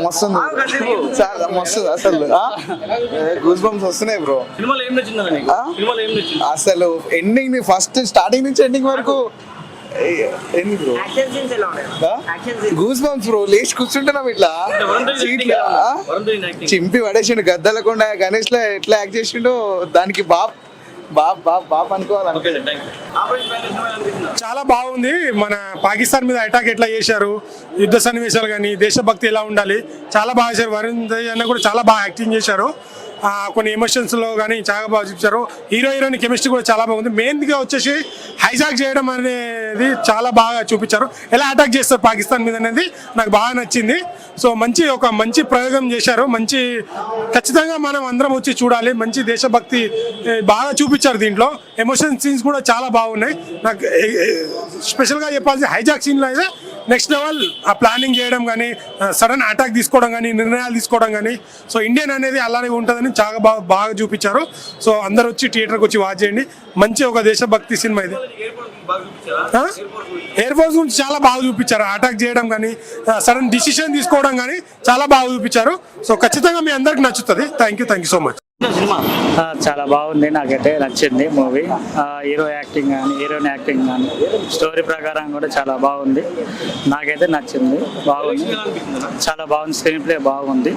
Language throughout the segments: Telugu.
మస్తుంది చాలా మస్తు అసలు గూస్ బంప్స్ వస్తున్నాయి బ్రో. అసలు ఎండింగ్ ఫస్ట్ స్టార్టింగ్ నుంచి ఎండింగ్ వరకు గూస్ బంప్స్ బ్రో. లేచి కూర్చుంటున్నాం ఇట్లా చింపి పడేసిండు గద్దలకుండా. గణేష్ లో ఎట్లా యాక్ట్ చేసిండో దానికి బాప్ బాప్ బాప్ బాప్ అనుకోవాలి. చాలా బాగుంది. మన పాకిస్తాన్ మీద అటాక్ ఎట్లా చేశారు, యుద్ధ సన్నివేశాలు కానీ, దేశభక్తి ఎలా ఉండాలి చాలా బాగా చేశారు. వరుణ్ తేజ్ అన్న కూడా చాలా బాగా యాక్టింగ్ చేశారు. కొన్ని ఎమోషన్స్లో కానీ చాలా బాగా చూపించారు. హీరోయిన్ కెమిస్ట్రీ కూడా చాలా బాగుంది. మెయిన్గా వచ్చేసి హైజాక్ చేయడం అనేది చాలా బాగా చూపించారు. ఎలా అటాక్ చేస్తారు పాకిస్తాన్ మీద అనేది నాకు బాగా నచ్చింది. సో మంచి ప్రయోగం చేశారు. ఖచ్చితంగా మనం అందరం వచ్చి చూడాలి. మంచి దేశభక్తి బాగా చూపించారు. దీంట్లో ఎమోషన్ సీన్స్ కూడా చాలా బాగున్నాయి. నాకు స్పెషల్గా చెప్పాల్సి హైజాక్ సీన్లో అయితే నెక్స్ట్ లెవెల్. ఆ ప్లానింగ్ చేయడం కానీ, సడన్ అటాక్ తీసుకోవడం కానీ, నిర్ణయాలు తీసుకోవడం కానీ, సో ఇండియన్ అనేది అలానే ఉంటుందని చాలా బాగా చూపించారు. సో అందరు వచ్చి థియేటర్కి వచ్చి వాచ్ చేయండి. మంచి ఒక దేశభక్తి సినిమా ఇది. ఎయిర్ ఫోర్స్ గురించి చాలా బాగా చూపించారు. అటాక్ చేయడం కానీ, సడన్ డిసిషన్ తీసుకోవడం కానీ చాలా బాగా చూపించారు. సో ఖచ్చితంగా మీ అందరికి నచ్చుతుంది. Thank you so much. చాలా బాగుంది. నాకైతే నచ్చింది మూవీ. హీరో యాక్టింగ్ కానీ, హీరోయిన్ యాక్టింగ్ కానీ, స్టోరీ ప్రకారం కూడా చాలా బాగుంది. నాకైతే నచ్చింది. బాగుంది, చాలా బాగుంది. స్క్రీన్ ప్లే బాగుంది,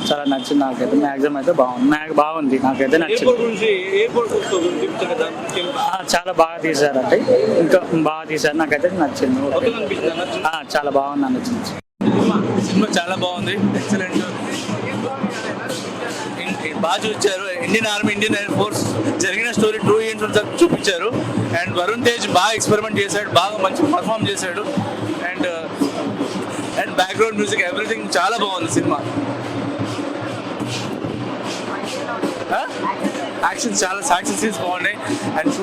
చాలా నచ్చింది. నాకైతే మ్యాక్సిమం అయితే బాగుంది. నాకైతే నచ్చింది. చాలా బాగా తీశారంటే ఇంకా బాగా తీశారు. నాకైతే నచ్చింది. చాలా బాగుంది అనిపించింది. సినిమా చాలా బాగుంది. ఎక్సలెంట్, బాగా చూపించారు. Indian army, Indian air force జరిగిన స్టోరీ ట్రూ ఈవెంట్స్ చూపించారు. అండ్ వరుణ్ తేజ్ బాగా ఎక్స్పెరిమెంట్ చేశాడు, బాగా మంచి పర్ఫామ్ చేశాడు. అండ్ బ్యాక్గ్రౌండ్ మ్యూజిక్ ఎవ్రీథింగ్ చాలా బాగుంది సినిమా. యాక్షన్ చాలా యాక్షన్ సీన్స్ బాగున్నాయి. And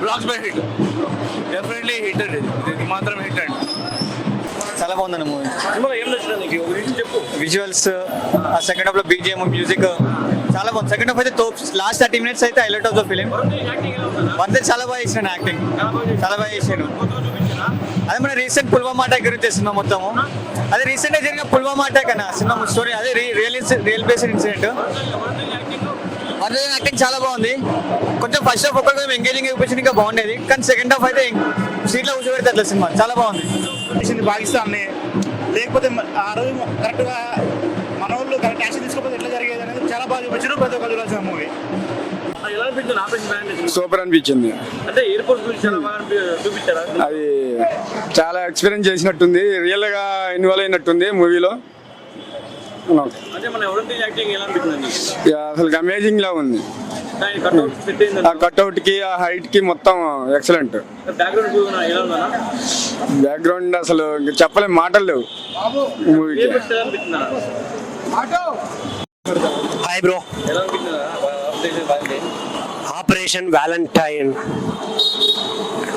blocks by hit, definitely hit అండి. ఇది మాత్రం హిట్ అండి. చాలా బాగుందండి మూవీ. విజువల్స్, ఆ సెకండ్ హాఫ్ లో బీజిఎం, మ్యూజిక్ చాలా బాగుంది. సెకండ్ హాఫ్ అయితే లాస్ట్ 30 minutes అయితే హైలైట్ ఆఫ్ ద ఫిలిం. వందే చాలా బాగా చేసాను, యాక్టింగ్ చాలా బాగా చేశాను. అదే మన రీసెంట్ పుల్వామా అటాక్ గురించి చేస్తున్నాం మొత్తము. అదే రీసెంట్ గా జరిగిన పుల్వామా అటాక్ అన్న సినిమా స్టోరీ. అదే రియల్ బేస్డ్ ఇన్సిడెంట్. వందే యాక్టింగ్ చాలా బాగుంది. కొంచెం ఫస్ట్ హాఫ్ ఒక్కరికి ఎంగేజింగ్ చూపించింది, ఇంకా బాగుండేది. కానీ సెకండ్ హాఫ్ అయితే సీట్లో కూర్చోబెడితే అట్లా సినిమా చాలా బాగుంది. పాకిస్తాన్ని లేకపోతే ఆ రోజు కరెక్ట్గా మన వాళ్ళు కరెక్ట్ యాక్షన్ తీసుకోకపోతే ఎట్లా జరిగేది అనేది చాలా బాగా చూపించారు. ప్రతి ఒక్క చూడాల్సిన మూవీ. సూపర్ అనిపించింది. అంటే ఎయిర్ ఫోర్స్ గురించి చూపించారా? అది చాలా ఎక్స్పీరియన్స్ చేసినట్టుంది, రియల్ గా ఇన్వాల్వ్ అయినట్టుంది మూవీలో. అసలు అమేజింగ్ లా ఉంది. ఆ కట్అవుట్ కి, ఆ హైట్ కి మొత్తం ఎక్సలెంట్. బ్యాక్గ్రౌండ్ అసలు చెప్పలేం, మాటలు లేవు మూవీకి. Hi bro, operation Valentine.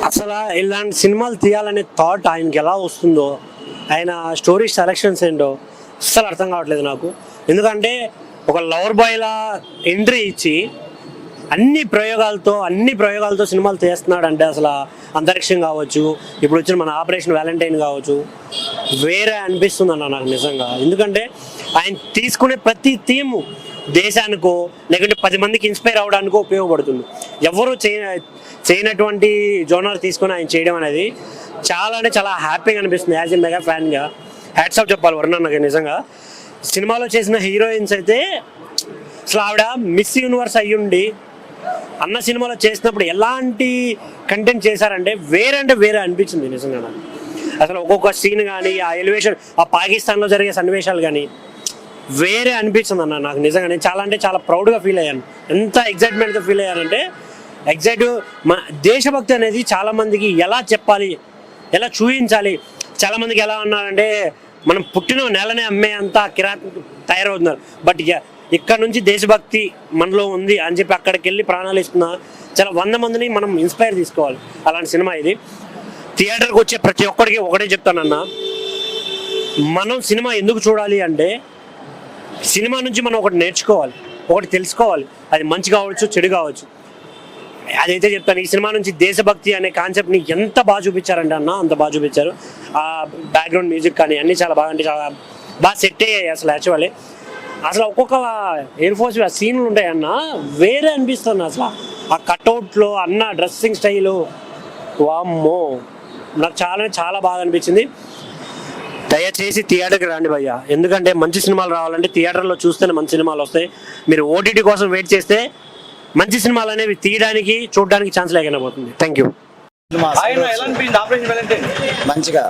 అసలు ఇలాంటి సినిమాలు తీయాలనే థాట్ ఆయనకి ఎలా వస్తుందో, ఆయన స్టోరీ సెలక్షన్స్ ఏంటో అస్సలు అర్థం కావట్లేదు నాకు. ఎందుకంటే ఒక లవర్ బాయ్లా ఎంట్రీ ఇచ్చి అన్ని ప్రయోగాలతో సినిమాలు తీస్తున్నాడు అంటే అసలు అంతరిక్షం కావచ్చు, ఇప్పుడు వచ్చిన మన ఆపరేషన్ వ్యాలంటైన్ కావచ్చు, వేరే అనిపిస్తుంది అన్న నాకు నిజంగా. ఎందుకంటే ఆయన తీసుకునే ప్రతి థీము దేశానికో లేకుంటే 10 మందికి ఇన్స్పైర్ అవ్వడానికో ఉపయోగపడుతుంది. ఎవరు చేయనటువంటి జోనర్ తీసుకొని ఆయన చేయడం అనేది చాలా అంటే చాలా హ్యాపీగా అనిపిస్తుంది. యాజ్ ఎ మెగా ఫ్యాన్గా హ్యాట్స్ ఆఫ్ చెప్పాలి వరుణ్ అన్నకి. నిజంగా సినిమాలో చేసిన హీరోయిన్స్ అయితే అసలు ఆవిడ మిస్ యూనివర్స్ అయ్యుండి అన్న సినిమాలో చేసినప్పుడు ఎలాంటి కంటెంట్ చేశారంటే వేరే అనిపించింది నిజంగా నాకు. అసలు ఒక్కొక్క సీన్ కానీ, ఆ ఎలివేషన్, ఆ పాకిస్తాన్లో జరిగే సన్నివేశాలు కానీ వేరే అనిపించింది అన్న నాకు నిజంగా. నేను చాలా అంటే చాలా ప్రౌడ్గా ఫీల్ అయ్యాను. ఎంత ఎగ్జైట్మెంట్గా ఫీల్ అయ్యానంటే మన దేశభక్తి అనేది చాలామందికి ఎలా చెప్పాలి, ఎలా చూపించాలి. చాలామందికి ఎలా ఉన్నారంటే మనం పుట్టిన నెలనే అమ్మే అంతా తయారవుతున్నారు. బట్ ఇక్కడ నుంచి దేశభక్తి మనలో ఉంది అని చెప్పి అక్కడికి వెళ్ళి ప్రాణాలు ఇస్తున్న చాలా 100 మందిని మనం ఇన్స్పైర్ తీసుకోవాలి. అలాంటి సినిమా ఇది. థియేటర్కి వచ్చే ప్రతి ఒక్కరికి ఒకటే చెప్తానన్నా, మనం సినిమా ఎందుకు చూడాలి అంటే సినిమా నుంచి మనం ఒకటి నేర్చుకోవాలి, ఒకటి తెలుసుకోవాలి. అది మంచి కావచ్చు, చెడు కావచ్చు. అదైతే చెప్తాను. ఈ సినిమా నుంచి దేశభక్తి అనే కాన్సెప్ట్ని ఎంత బాగా చూపించారంటే అన్న, అంత బాగా చూపించారు. ఆ బ్యాక్గ్రౌండ్ మ్యూజిక్ కానీ అన్నీ చాలా బాగా అంటే చాలా బాగా సెట్ అయ్యాయి అసలు యాక్చువల్లీ. అసలు ఒక్కొక్క ఎయిర్ ఫోర్స్ సీన్లు ఉంటాయన్న వేరే అనిపిస్తుంది అసలు. ఆ కట్అవుట్లో అన్న డ్రెస్సింగ్ స్టైలు వామ్మో నాకు చాలా బాగా అనిపించింది. దయచేసి థియేటర్కి రండి భయ్య, ఎందుకంటే మంచి సినిమాలు రావాలంటే థియేటర్లో చూస్తేనే మంచి సినిమాలు వస్తాయి. మీరు ఓటీటీ కోసం వెయిట్ చేస్తే మంచి సినిమాలు అనేవి తీయడానికి చూడడానికి ఛాన్స్ లేకుండా పోతుంది. Thank you. ఆయన ఎలా అనిపించింది ఆపరేషన్ వ్యాలంటైన్? మంచిగా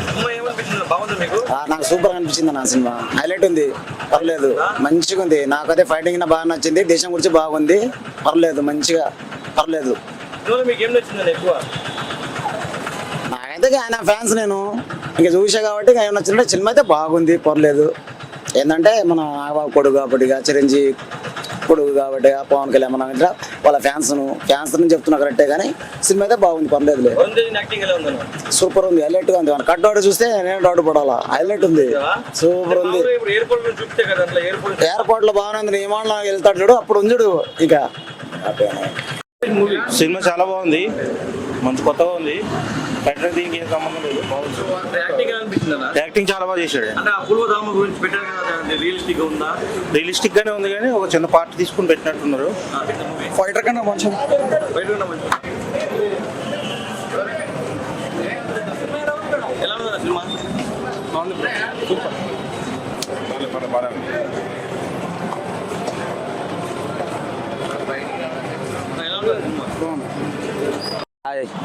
సినిమా ఏమనిపించింది? బాగుందా మీకు? నాకు సూపర్ అనిపించింది. నా సినిమా హైలైట్ ఉంది, పర్లేదు, మంచిగా ఉంది. నాకైతే ఫైటింగ్ బాగా నచ్చింది, దేశం గురించి బాగుంది, పర్లేదు, మంచిగా పర్లేదు. సినిమాలో మీకు ఏం నచ్చిందండి ఎక్కువ? నాకైతే ఆయన ఫ్యాన్స్ నేను ఇంకా చూసా కాబట్టి ఏమైనా నచ్చిందంటే సినిమా అయితే బాగుంది, పర్లేదు. ఏంటంటే మన నాగబాబు కొడుకు కాబట్టిగా, చిరంజీవి కొడుకు కాబట్టి, పవన్ కళ్యాణ్ మన ఇట్లా వాళ్ళ ఫ్యాన్స్ నుంచి చెప్తున్నా కరెక్టే, కానీ సినిమా అయితే బాగుంది, పర్లేదులే. వరుణ్ తేజ్ యాక్టింగ్ ఎలా ఉందన్న? సూపర్ ఉంది, హైలైట్గా ఉంది. మన కట్ అవుట్ చూస్తే నేను డౌట్ పడాలా, హైలైట్ ఉంది, సూపర్ ఉంది. ఇప్పుడు ఎయిర్పోర్ట్ లో చూపితే కదా అట్లా ఎయిర్పోర్ట్ లో బాగానే ఉంది, విమానంలో వెళ్తాడు చూడు, అప్పుడు ఉంది చూడు. ఇక సినిమా చాలా బాగుంది, మంచి కొత్తగా ఉంది. ఫైటర్ దీనికి ఏం సంబంధం లేదు, బాగుంది. యాక్టింగ్ ఎలా అనిపించింది అన్న? యాక్టింగ్ చాలా బాగా చేశాడు. అంటే అపూర్వ ధామ గురించి పెట్టారు కదా, రియలిస్టిక్ గా ఉందా? రియలిస్టిక్ గానే ఉంది, కానీ ఒక చిన్న పార్ట్ తీసుకుని పెట్టినట్టున్నారు. ఫైటర్ కన్నా మంచి బయట ఉన్న మంచి ఎలా ఉందా సినిమా? ఎలా ఉందా సినిమా?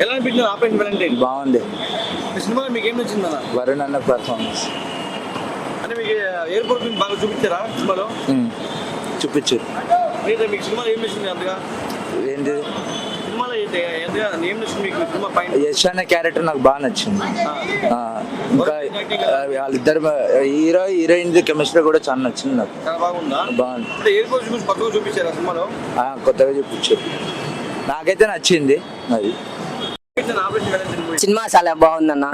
ఎలా అనిపించింది ఆపరేషన్ వ్యాలంటైన్? బాగుంది. ఈ సినిమాలో మీకు ఏం నచ్చింది అన్న? వరుణ్ అన్న పర్ఫార్మెన్స్ అంటే మీకు ఎయిర్పోర్ట్ గురించి బాగా చూపించారా సినిమాలో? చూపించారు. మీకు సినిమాలో ఏం నచ్చింది అంతగా? ఏంటి సినిమాలో ఎంతగా ఏం నచ్చింది మీకు సినిమా పైన? యశ్ అనే క్యారెక్టర్ నాకు బాగా నచ్చింది. ఇంకా వాళ్ళిద్దరు హీరోయిన్ కెమిస్ట్రీ కూడా చాలా నచ్చింది నాకు. చాలా బాగుందా? బాగుంది. అంటే ఎయిర్పోర్ట్ గురించి కొత్తగా చూపించారా సినిమాలో? కొత్తగా చూపించారు, నాకైతే నచ్చింది. అది ఆపరేషన్ వ్యాలంటైన్ మూవీ. సినిమా చాలా బాగుందన్న,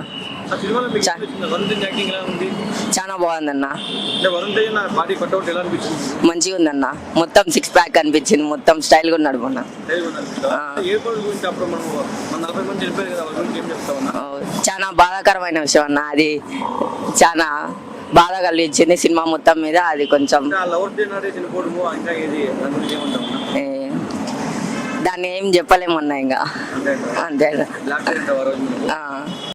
ఆ సినిమాలో మీకు ఏం నచ్చింది? వరుణ్ తేజ్ యాక్టింగ్ ఎలా ఉంది? చాలా బాగుందన్న, అంటే వరుణ్ తేజ్ నా బాడీ కట్అవుట్ ఎలా అనిపించింది? మంచిగా ఉందన్న, మొత్తం 6 ప్యాక్ అనిపించింది, మొత్తం స్టైల్గా ఉన్నాడు మొన్న. ఎయిర్పోర్ట్ గురించి అప్పుడు మనం 40 మంది చెప్పారు కదా, వాళ్ళ గురించి ఏం చెప్తామన్నా? చాలా బాధాకరమైన విషయం అన్న, అది చాలా బాధ కలిగించింది సినిమా మొత్తం మీద. అది కొంచెం లవర్ జనరే చనిపోవడము, ఇంకా ఇది దాని గురించి ఏమంటామన్నా? దాన్ని ఏం చెప్పలేమన్నా ఇంకా, అంతే. బ్లాక్